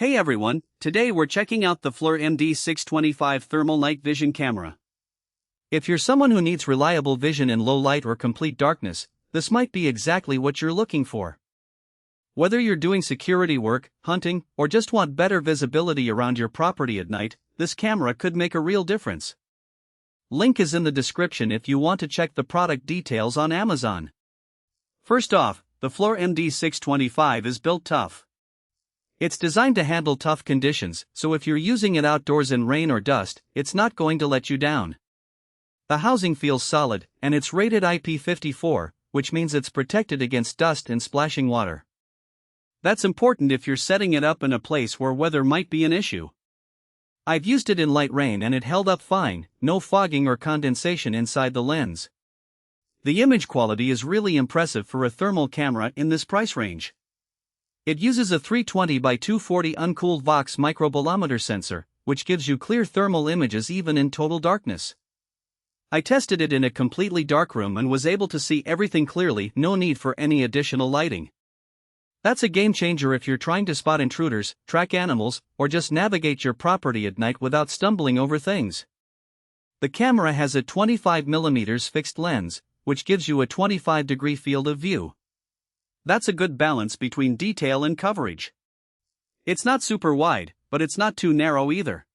Hey everyone, today we're checking out the FLIR MD-625 thermal night vision camera. If you're someone who needs reliable vision in low light or complete darkness, this might be exactly what you're looking for. Whether you're doing security work, hunting, or just want better visibility around your property at night, this camera could make a real difference. Link is in the description if you want to check the product details on Amazon. First off, the FLIR MD-625 is built tough. It's designed to handle tough conditions, so if you're using it outdoors in rain or dust, it's not going to let you down. The housing feels solid, and it's rated IP54, which means it's protected against dust and splashing water. That's important if you're setting it up in a place where weather might be an issue. I've used it in light rain and it held up fine, no fogging or condensation inside the lens. The image quality is really impressive for a thermal camera in this price range. It uses a 320 by 240 uncooled Vox microbolometer sensor, which gives you clear thermal images even in total darkness. I tested it in a completely dark room and was able to see everything clearly, no need for any additional lighting. That's a game changer if you're trying to spot intruders, track animals, or just navigate your property at night without stumbling over things. The camera has a 25mm fixed lens, which gives you a 25-degree field of view. That's a good balance between detail and coverage. It's not super wide, but it's not too narrow either.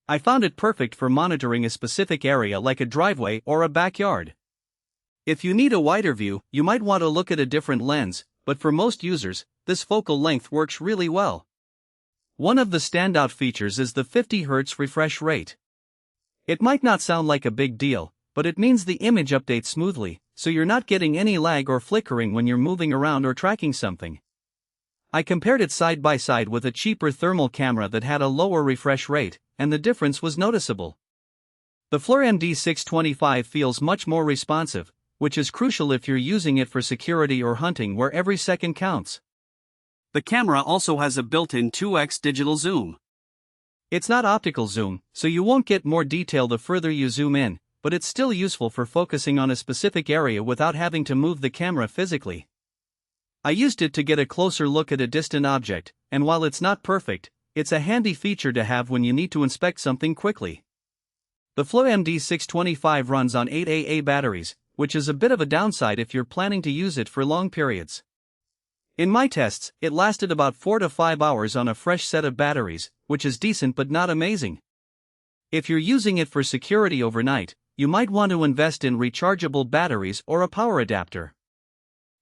I found it perfect for monitoring a specific area like a driveway or a backyard. If you need a wider view, you might want to look at a different lens, but for most users, this focal length works really well. One of the standout features is the 50 Hz refresh rate. It might not sound like a big deal, but it means the image updates smoothly, so you're not getting any lag or flickering when you're moving around or tracking something. I compared it side by side with a cheaper thermal camera that had a lower refresh rate, and the difference was noticeable. The FLIR MD-625 feels much more responsive, which is crucial if you're using it for security or hunting where every second counts. The camera also has a built-in 2x digital zoom. It's not optical zoom, so you won't get more detail the further you zoom in, but it's still useful for focusing on a specific area without having to move the camera physically. I used it to get a closer look at a distant object, and while it's not perfect, it's a handy feature to have when you need to inspect something quickly. The FLIR MD-625 runs on 8AA batteries, which is a bit of a downside if you're planning to use it for long periods. In my tests, it lasted about 4 to 5 hours on a fresh set of batteries, which is decent but not amazing. If you're using it for security overnight, you might want to invest in rechargeable batteries or a power adapter.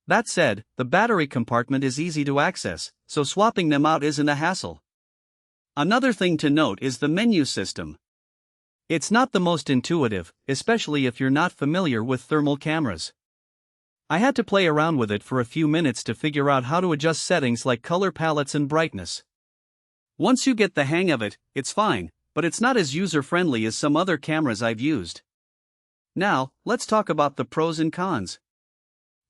That said, the battery compartment is easy to access, so swapping them out isn't a hassle. Another thing to note is the menu system. It's not the most intuitive, especially if you're not familiar with thermal cameras. I had to play around with it for a few minutes to figure out how to adjust settings like color palettes and brightness. Once you get the hang of it, it's fine, but it's not as user-friendly as some other cameras I've used. Now, let's talk about the pros and cons.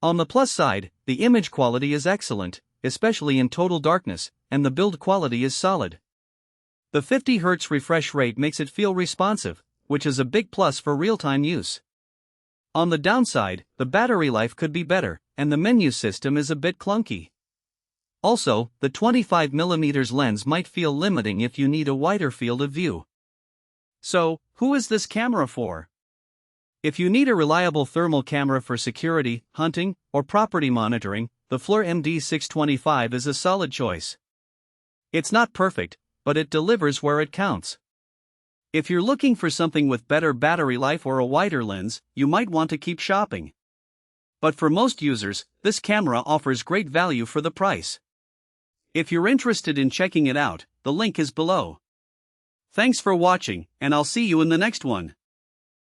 On the plus side, the image quality is excellent, especially in total darkness, and the build quality is solid. The 50 Hz refresh rate makes it feel responsive, which is a big plus for real-time use. On the downside, the battery life could be better, and the menu system is a bit clunky. Also, the 25mm lens might feel limiting if you need a wider field of view. So, who is this camera for? If you need a reliable thermal camera for security, hunting, or property monitoring, the FLIR MD-625 is a solid choice. It's not perfect, but it delivers where it counts. If you're looking for something with better battery life or a wider lens, you might want to keep shopping. But for most users, this camera offers great value for the price. If you're interested in checking it out, the link is below. Thanks for watching, and I'll see you in the next one.